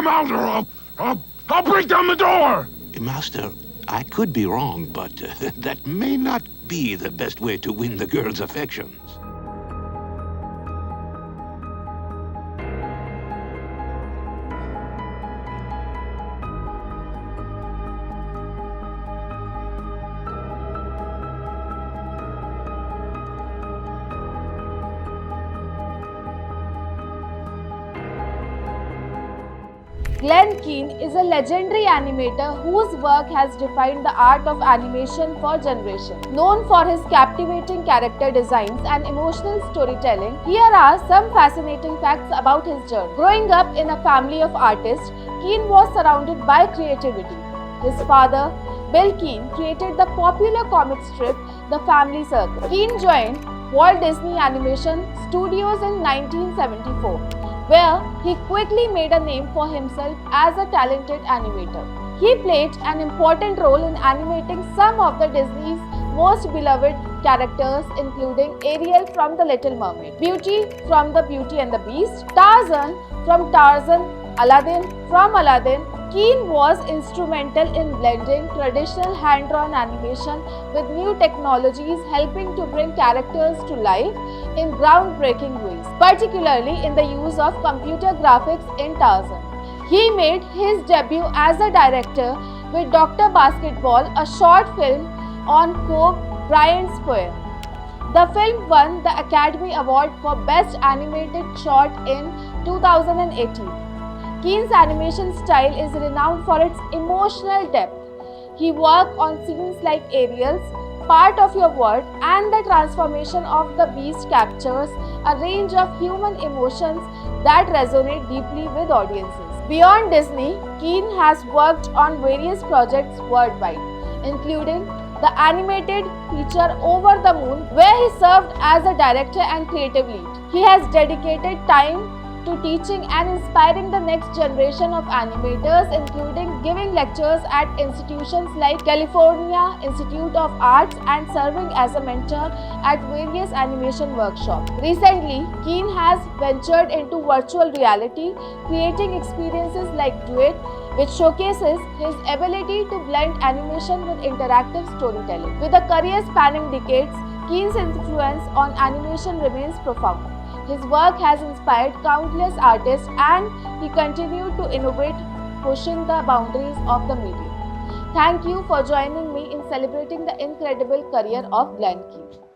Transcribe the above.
come out or I'll break down the door! Master, I could be wrong, but that may not be the best way to win the girl's affections. Glen Keane is a legendary animator whose work has defined the art of animation for generations. Known for his captivating character designs and emotional storytelling, here are some fascinating facts about his journey. Growing up in a family of artists, Keane was surrounded by creativity. His father, Bill Keane, created the popular comic strip The Family Circle. Keane joined Walt Disney Animation Studios in 1974. where he quickly made a name for himself as a talented animator. He played an important role in animating some of the Disney's most beloved characters, including Ariel from The Little Mermaid, Beauty from The Beauty and the Beast, Tarzan from Tarzan, Aladdin from Aladdin. Keane was instrumental in blending traditional hand-drawn animation with new technologies, helping to bring characters to life in groundbreaking ways, particularly in the use of computer graphics in Tarzan. He made his debut as a director with Dr. Basketball, a short film on Kobe Bryant Square. The film won the Academy Award for Best Animated Short in 2018. Keane's animation style is renowned for its emotional depth. He worked on scenes like Ariel's Part of Your World and the transformation of the beast captures a range of human emotions that resonate deeply with audiences. Beyond Disney, Keane has worked on various projects worldwide, including the animated feature Over the Moon, where he served as a director and creative lead. He has dedicated time to teaching and inspiring the next generation of animators, including giving lectures at institutions like California Institute of Arts and serving as a mentor at various animation workshops. Recently, Keane has ventured into virtual reality, creating experiences like Duet, which showcases his ability to blend animation with interactive storytelling. With a career spanning decades, Keane's influence on animation remains profound. His work has inspired countless artists and he continued to innovate, pushing the boundaries of the medium. Thank you for joining me in celebrating the incredible career of Glen Keane.